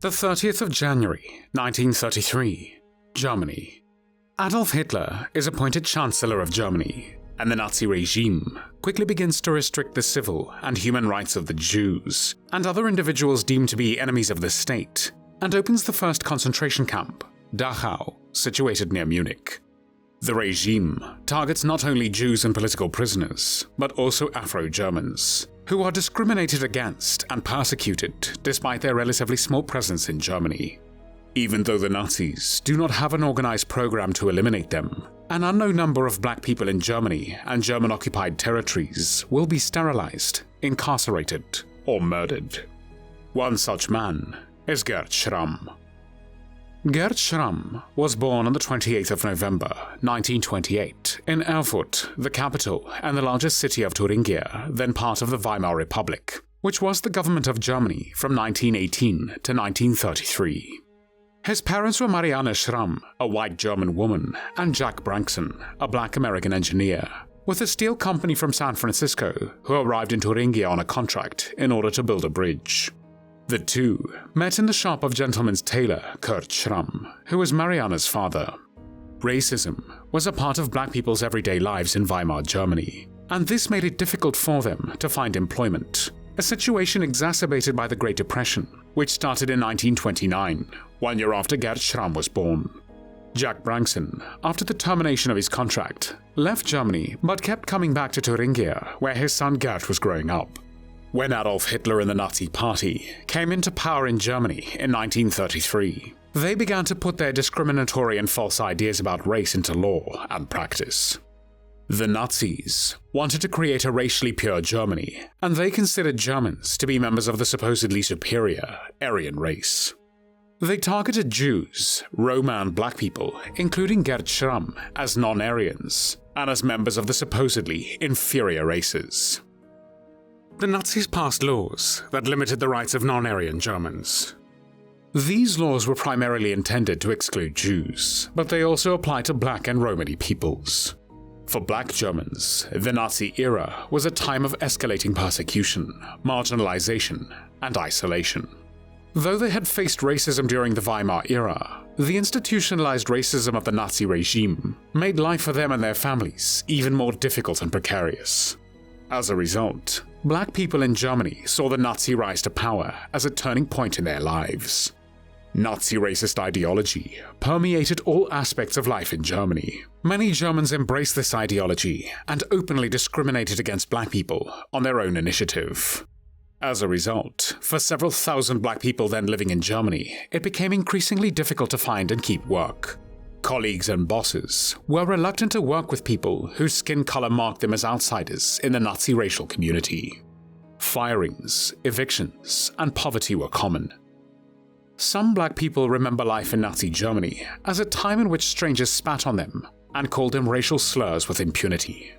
The 30th of January, 1933, Germany. Adolf Hitler is appointed Chancellor of Germany, and the Nazi regime quickly begins to restrict the civil and human rights of the Jews and other individuals deemed to be enemies of the state, and opens the first concentration camp, Dachau, situated near Munich. The regime targets not only Jews and political prisoners, but also Afro-Germans, who are discriminated against and persecuted despite their relatively small presence in Germany. Even though the Nazis do not have an organized program to eliminate them, an unknown number of black people in Germany and German-occupied territories will be sterilized, incarcerated, or murdered. One such man is Gert Schramm. Gert Schramm was born on the 28th of November, 1928, in Erfurt, the capital and the largest city of Thuringia, then part of the Weimar Republic, which was the government of Germany from 1918 to 1933. His parents were Marianne Schramm, a white German woman, and Jack Branson, a black American engineer, with a steel company from San Francisco who arrived in Thuringia on a contract in order to build a bridge. The two met in the shop of gentleman's tailor Gert Schramm, who was Marianne's father. Racism was a part of black people's everyday lives in Weimar, Germany, and this made it difficult for them to find employment, a situation exacerbated by the Great Depression, which started in 1929, 1 year after Gert Schramm was born. Jack Branson, after the termination of his contract, left Germany but kept coming back to Thuringia, where his son Gert was growing up. When Adolf Hitler and the Nazi Party came into power in Germany in 1933, they began to put their discriminatory and false ideas about race into law and practice. The Nazis wanted to create a racially pure Germany, and they considered Germans to be members of the supposedly superior Aryan race. They targeted Jews, Roma and black people, including Gert Schramm, as non-Aryans, and as members of the supposedly inferior races. The Nazis passed laws that limited the rights of non-Aryan Germans. These laws were primarily intended to exclude Jews, but they also applied to black and Romani peoples. For black Germans, the Nazi era was a time of escalating persecution, marginalization, and isolation. Though they had faced racism during the Weimar era, the institutionalized racism of the Nazi regime made life for them and their families even more difficult and precarious. As a result, black people in Germany saw the Nazi rise to power as a turning point in their lives. Nazi racist ideology permeated all aspects of life in Germany. Many Germans embraced this ideology and openly discriminated against black people on their own initiative. As a result, for several thousand black people then living in Germany, it became increasingly difficult to find and keep work. Colleagues and bosses were reluctant to work with people whose skin color marked them as outsiders in the Nazi racial community. Firings, evictions, and poverty were common. Some black people remember life in Nazi Germany as a time in which strangers spat on them and called them racial slurs with impunity.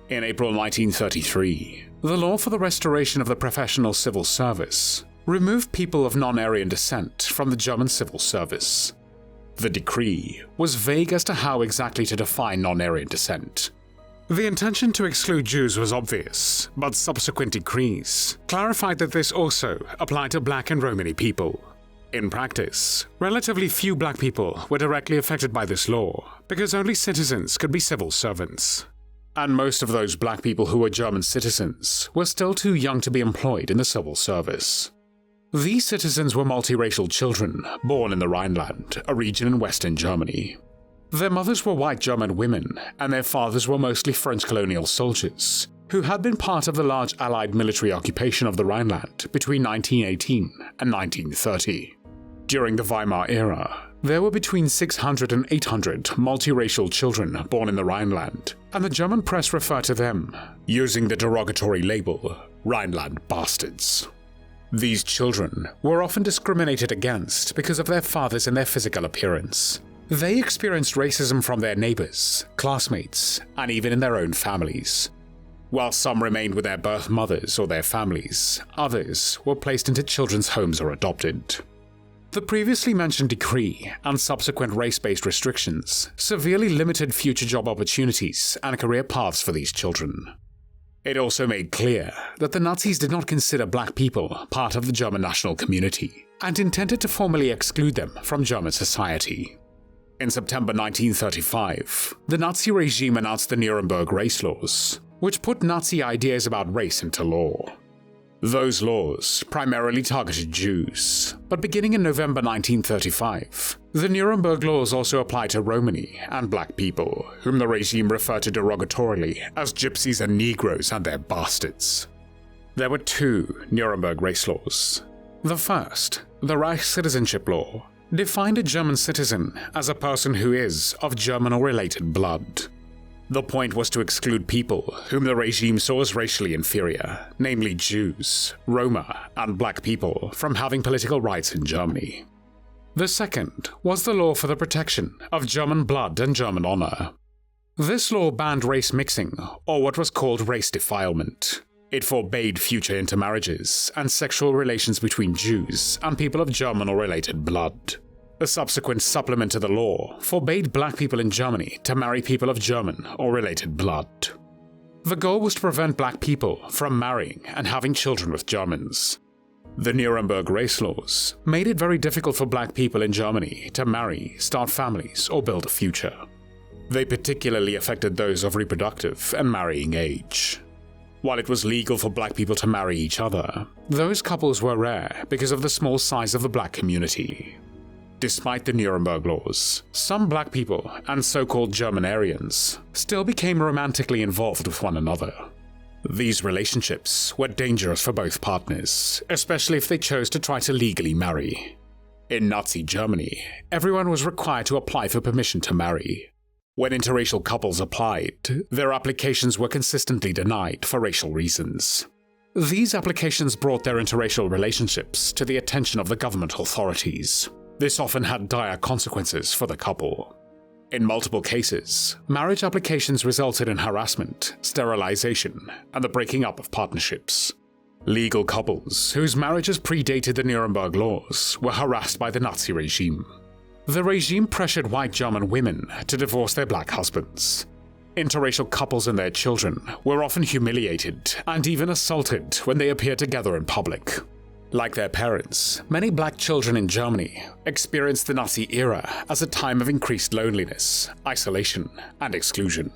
In April 1933, the law for the restoration of the professional civil service removed people of non-Aryan descent from the German civil service. The decree was vague as to how exactly to define non-Aryan descent. The intention to exclude Jews was obvious, but subsequent decrees clarified that this also applied to black and Romani people. In practice, relatively few black people were directly affected by this law because only citizens could be civil servants. And most of those black people who were German citizens were still too young to be employed in the civil service. These citizens were multiracial children born in the Rhineland, a region in western Germany. Their mothers were white German women, and their fathers were mostly French colonial soldiers, who had been part of the large Allied military occupation of the Rhineland between 1918 and 1930. During the Weimar era, there were between 600 and 800 multiracial children born in the Rhineland, and the German press referred to them using the derogatory label, Rhineland bastards. These children were often discriminated against because of their fathers and their physical appearance. They experienced racism from their neighbors, classmates, and even in their own families. While some remained with their birth mothers or their families, others were placed into children's homes or adopted. The previously mentioned decree and subsequent race-based restrictions severely limited future job opportunities and career paths for these children. It also made clear that the Nazis did not consider black people part of the German national community, and intended to formally exclude them from German society. In September 1935, the Nazi regime announced the Nuremberg race laws, which put Nazi ideas about race into law. Those laws primarily targeted Jews, but beginning in November 1935, the Nuremberg laws also applied to Romani and black people, whom the regime referred to derogatorily as gypsies and Negroes and their bastards. There were two Nuremberg race laws. The first, the Reich Citizenship Law, defined a German citizen as a person who is of German or related blood. The point was to exclude people whom the regime saw as racially inferior, namely Jews, Roma, and black people, from having political rights in Germany. The second was the law for the protection of German blood and German honor. This law banned race mixing, or what was called race defilement. It forbade future intermarriages and sexual relations between Jews and people of German or related blood. A subsequent supplement to the law forbade black people in Germany to marry people of German or related blood. The goal was to prevent black people from marrying and having children with Germans. The Nuremberg race laws made it very difficult for black people in Germany to marry, start families, or build a future. They particularly affected those of reproductive and marrying age. While it was legal for black people to marry each other, those couples were rare because of the small size of the black community. Despite the Nuremberg laws, some black people and so-called German-Aryans still became romantically involved with one another. These relationships were dangerous for both partners, especially if they chose to try to legally marry. In Nazi Germany, everyone was required to apply for permission to marry. When interracial couples applied, their applications were consistently denied for racial reasons. These applications brought their interracial relationships to the attention of the government authorities. This often had dire consequences for the couple. In multiple cases, marriage applications resulted in harassment, sterilization, and the breaking up of partnerships. Legal couples whose marriages predated the Nuremberg laws were harassed by the Nazi regime. The regime pressured white German women to divorce their black husbands. Interracial couples and their children were often humiliated and even assaulted when they appeared together in public. Like their parents, many black children in Germany experienced the Nazi era as a time of increased loneliness, isolation, and exclusion.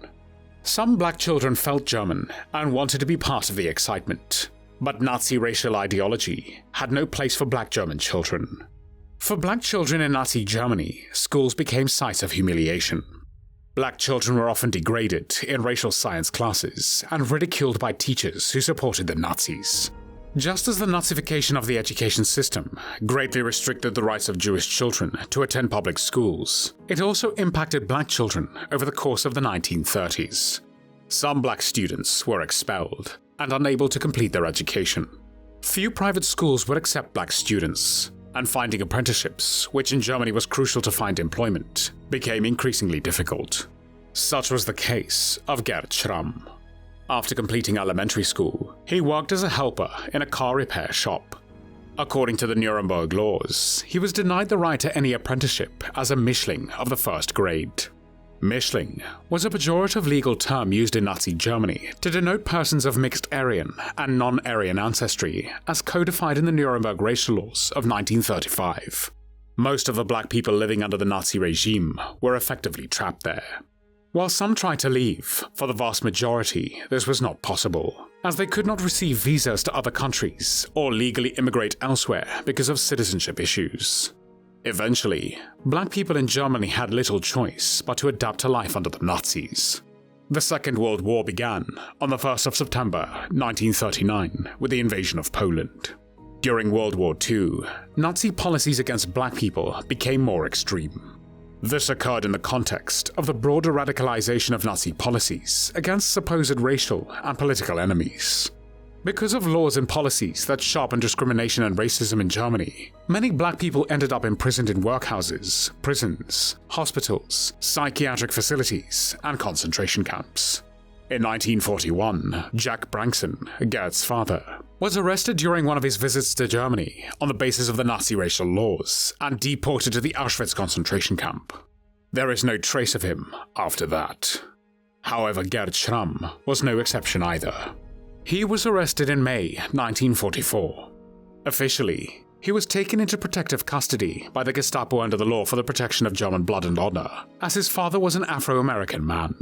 Some black children felt German and wanted to be part of the excitement, but Nazi racial ideology had no place for black German children. For black children in Nazi Germany, schools became sites of humiliation. Black children were often degraded in racial science classes and ridiculed by teachers who supported the Nazis. Just as the Nazification of the education system greatly restricted the rights of Jewish children to attend public schools, it also impacted black children over the course of the 1930s. Some black students were expelled and unable to complete their education. Few private schools would accept black students, and finding apprenticeships, which in Germany was crucial to find employment, became increasingly difficult. Such was the case of Gert Schramm. After completing elementary school, he worked as a helper in a car repair shop. According to the Nuremberg laws, he was denied the right to any apprenticeship as a Mischling of the first grade. Mischling was a pejorative legal term used in Nazi Germany to denote persons of mixed Aryan and non-Aryan ancestry as codified in the Nuremberg racial laws of 1935. Most of the black people living under the Nazi regime were effectively trapped there. While some tried to leave, for the vast majority this was not possible, as they could not receive visas to other countries or legally immigrate elsewhere because of citizenship issues. Eventually, black people in Germany had little choice but to adapt to life under the Nazis. The Second World War began on the 1st of September 1939 with the invasion of Poland. During World War II, Nazi policies against black people became more extreme. This occurred in the context of the broader radicalization of Nazi policies against supposed racial and political enemies. Because of laws and policies that sharpened discrimination and racism in Germany, many black people ended up imprisoned in workhouses, prisons, hospitals, psychiatric facilities, and concentration camps. In 1941, Jack Branson, Gert's father, was arrested during one of his visits to Germany on the basis of the Nazi racial laws and deported to the Auschwitz concentration camp. There is no trace of him after that. However, Gert Schramm was no exception either. He was arrested in May 1944. Officially, he was taken into protective custody by the Gestapo under the law for the protection of German blood and honor, as his father was an Afro-American man.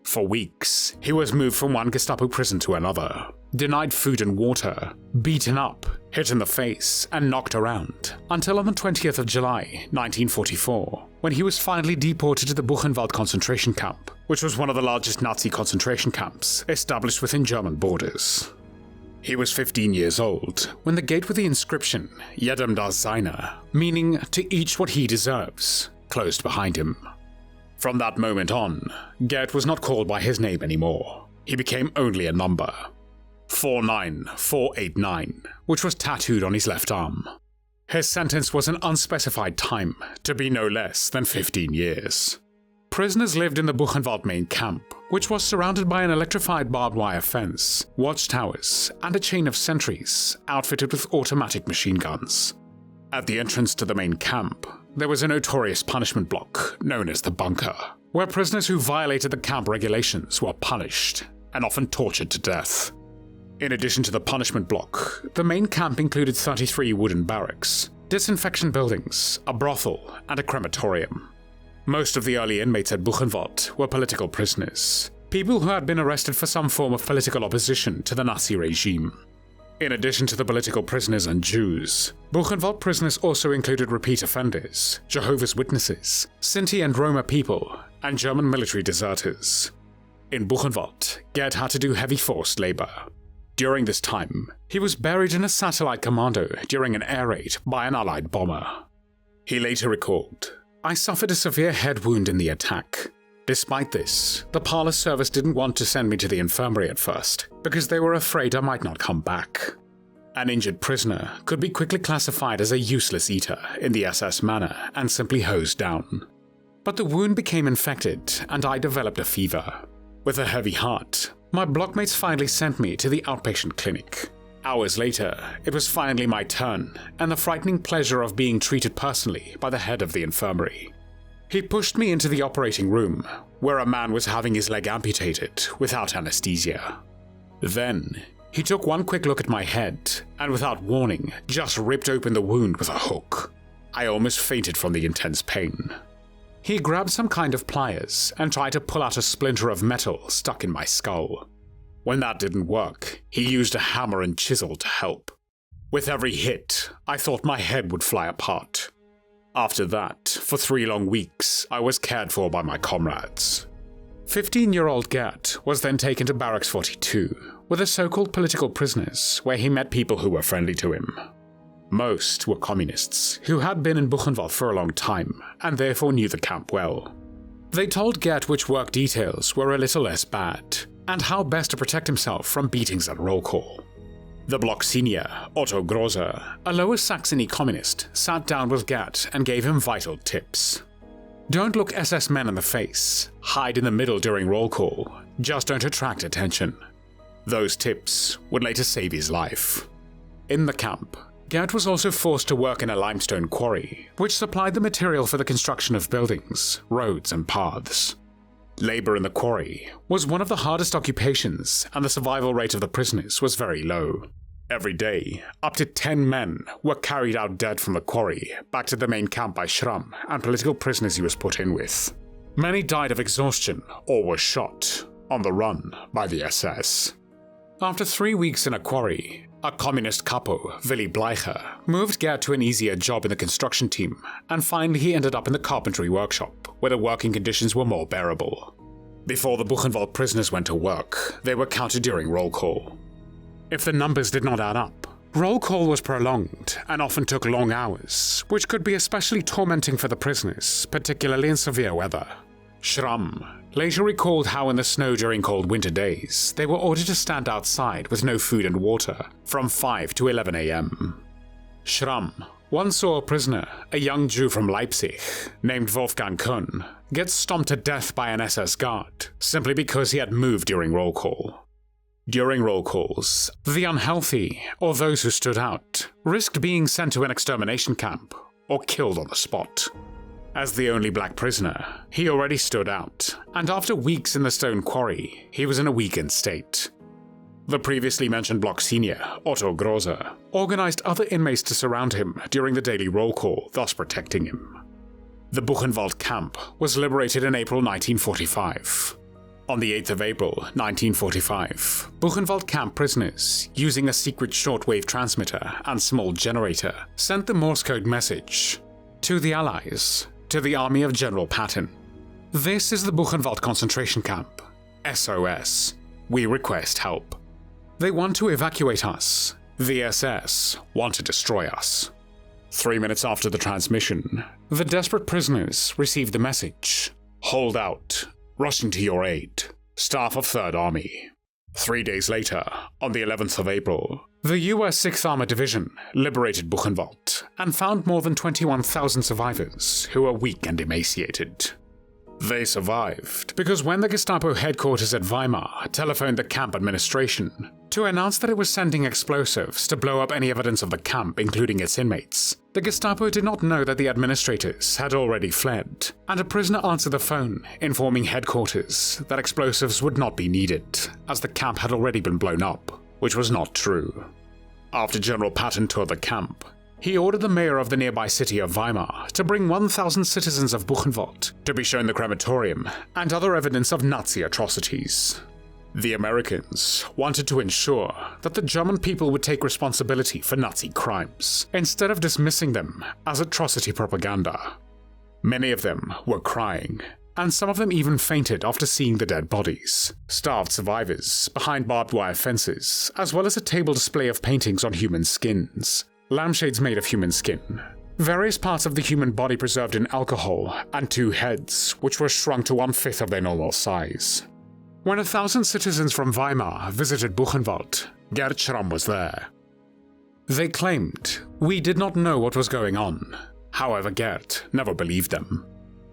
For weeks, he was moved from one Gestapo prison to another, denied food and water, beaten up, hit in the face, and knocked around, until on the 20th of July, 1944, when he was finally deported to the Buchenwald concentration camp, which was one of the largest Nazi concentration camps established within German borders. He was 15 years old when the gate with the inscription "Jedem das Seine," meaning "to each what he deserves," closed behind him. From that moment on, Gert was not called by his name anymore. He became only a number. 49489, which was tattooed on his left arm. His sentence was an unspecified time, to be no less than 15 years. Prisoners lived in the Buchenwald main camp, which was surrounded by an electrified barbed wire fence, watchtowers, and a chain of sentries outfitted with automatic machine guns. At the entrance to the main camp, there was a notorious punishment block known as the bunker, where prisoners who violated the camp regulations were punished and often tortured to death. In addition to the punishment block, the main camp included 33 wooden barracks, disinfection buildings, a brothel, and a crematorium. Most of the early inmates at Buchenwald were political prisoners, people who had been arrested for some form of political opposition to the Nazi regime. In addition to the political prisoners and Jews, Buchenwald prisoners also included repeat offenders, Jehovah's Witnesses, Sinti and Roma people, and German military deserters. In Buchenwald, Gert had to do heavy forced labor. During this time, he was buried in a satellite commando during an air raid by an Allied bomber. He later recalled, "I suffered a severe head wound in the attack. Despite this, the parlor service didn't want to send me to the infirmary at first, because they were afraid I might not come back." An injured prisoner could be quickly classified as a useless eater in the SS manner and simply hosed down. But the wound became infected and I developed a fever. With a heavy heart, my blockmates finally sent me to the outpatient clinic. Hours later, it was finally my turn, and the frightening pleasure of being treated personally by the head of the infirmary. He pushed me into the operating room, where a man was having his leg amputated without anesthesia. Then, he took one quick look at my head, and without warning, just ripped open the wound with a hook. I almost fainted from the intense pain. He grabbed some kind of pliers and tried to pull out a splinter of metal stuck in my skull. When that didn't work, he used a hammer and chisel to help. With every hit, I thought my head would fly apart. After that, for 3 long weeks, I was cared for by my comrades. 15-year-old Gert was then taken to Barracks 42, with the so-called political prisoners, where he met people who were friendly to him. Most were communists, who had been in Buchenwald for a long time, and therefore knew the camp well. They told Gert which work details were a little less bad, and how best to protect himself from beatings at roll call. The block senior, Otto Groser, a Lower Saxony communist, sat down with Gert and gave him vital tips. Don't look SS men in the face, hide in the middle during roll call, just don't attract attention. Those tips would later save his life. In the camp, Gert was also forced to work in a limestone quarry, which supplied the material for the construction of buildings, roads, and paths. Labor in the quarry was one of the hardest occupations, and the survival rate of the prisoners was very low. Every day, up to 10 men were carried out dead from the quarry back to the main camp by Schramm and political prisoners he was put in with. Many died of exhaustion or were shot on the run by the SS. After 3 weeks in a quarry, a communist capo, Willy Bleicher, moved Gert to an easier job in the construction team, and finally he ended up in the carpentry workshop, where the working conditions were more bearable. Before the Buchenwald prisoners went to work, they were counted during roll call. If the numbers did not add up, roll call was prolonged and often took long hours, which could be especially tormenting for the prisoners, particularly in severe weather. Schramm later recalled how in the snow during cold winter days, they were ordered to stand outside with no food and water from 5 to 11 a.m. Schramm once saw a prisoner, a young Jew from Leipzig, named Wolfgang Kuhn, get stomped to death by an SS guard simply because he had moved during roll call. During roll calls, the unhealthy, or those who stood out, risked being sent to an extermination camp or killed on the spot. As the only black prisoner, he already stood out, and after weeks in the stone quarry, he was in a weakened state. The previously mentioned block senior, Otto Grosse, organized other inmates to surround him during the daily roll call, thus protecting him. The Buchenwald camp was liberated in April 1945. On the 8th of April 1945, Buchenwald camp prisoners, using a secret shortwave transmitter and small generator, sent the Morse code message, "To the Allies, to the army of General Patton. This is the Buchenwald concentration camp. SOS. We request help. They want to evacuate us. The SS want to destroy us." 3 minutes after the transmission, the desperate prisoners received the message, "Hold out. Rushing to your aid. Staff of 3rd Army." 3 days later, on the 11th of April, the US 6th Armored Division liberated Buchenwald and found more than 21,000 survivors who were weak and emaciated. They survived because when the Gestapo headquarters at Weimar telephoned the camp administration to announce that it was sending explosives to blow up any evidence of the camp, including its inmates, the Gestapo did not know that the administrators had already fled, and a prisoner answered the phone informing headquarters that explosives would not be needed, as the camp had already been blown up, which was not true. After General Patton toured the camp, he ordered the mayor of the nearby city of Weimar to bring 1,000 citizens of Buchenwald to be shown the crematorium and other evidence of Nazi atrocities. The Americans wanted to ensure that the German people would take responsibility for Nazi crimes, instead of dismissing them as atrocity propaganda. Many of them were crying, and some of them even fainted after seeing the dead bodies, starved survivors behind barbed wire fences, as well as a table display of paintings on human skins, lampshades made of human skin, various parts of the human body preserved in alcohol, and 2 heads, which were shrunk to 1/5 of their normal size. When 1,000 citizens from Weimar visited Buchenwald, Gert Schramm was there. They claimed, "We did not know what was going on." However, Gert never believed them.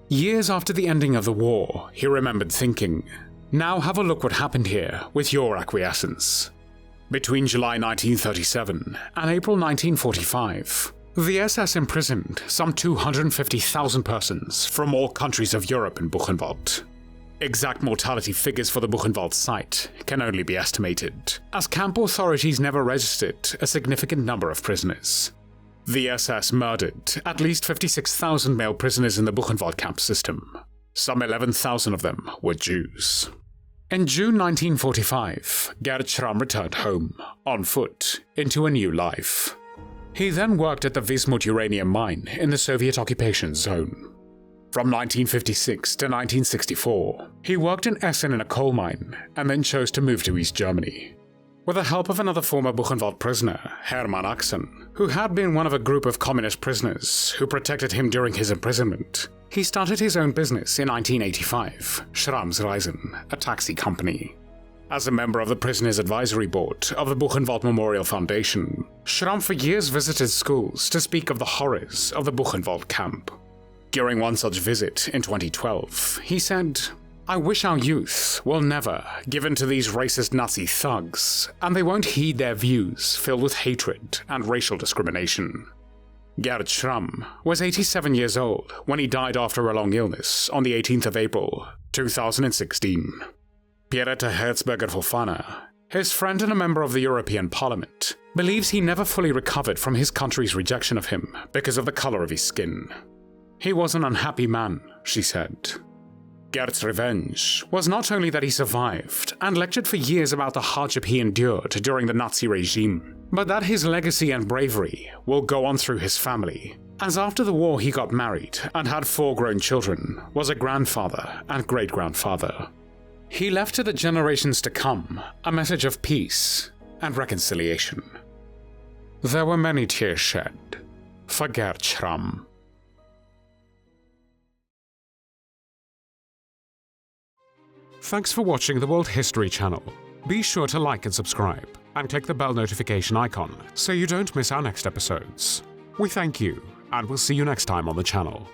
Years after the ending of the war, he remembered thinking, "Now have a look what happened here with your acquiescence." Between July 1937 and April 1945, the SS imprisoned some 250,000 persons from all countries of Europe in Buchenwald. Exact mortality figures for the Buchenwald site can only be estimated, as camp authorities never registered a significant number of prisoners. The SS murdered at least 56,000 male prisoners in the Buchenwald camp system. Some 11,000 of them were Jews. In June 1945, Gert Schramm returned home, on foot, into a new life. He then worked at the Wismut uranium mine in the Soviet occupation zone. From 1956 to 1964, he worked in Essen in a coal mine, and then chose to move to East Germany. With the help of another former Buchenwald prisoner, Hermann Axen, who had been one of a group of communist prisoners who protected him during his imprisonment, he started his own business in 1985, Schramm's Reisen, a taxi company. As a member of the Prisoners' Advisory Board of the Buchenwald Memorial Foundation, Schramm for years visited schools to speak of the horrors of the Buchenwald camp. During one such visit in 2012, he said, "I wish our youth will never give in to these racist Nazi thugs, and they won't heed their views filled with hatred and racial discrimination." Gert Schramm was 87 years old when he died after a long illness on the 18th of April, 2016. Pieretta Herzberger-Fofana, his friend and a member of the European Parliament, believes he never fully recovered from his country's rejection of him because of the color of his skin. "He was an unhappy man," she said. Gert's revenge was not only that he survived and lectured for years about the hardship he endured during the Nazi regime, but that his legacy and bravery will go on through his family, as after the war he got married and had 4 grown children, was a grandfather and great-grandfather. He left to the generations to come a message of peace and reconciliation. There were many tears shed for Gert Schramm. Thanks for watching the World History Channel. Be sure to like and subscribe, and click the bell notification icon so you don't miss our next episodes. We thank you, and we'll see you next time on the channel.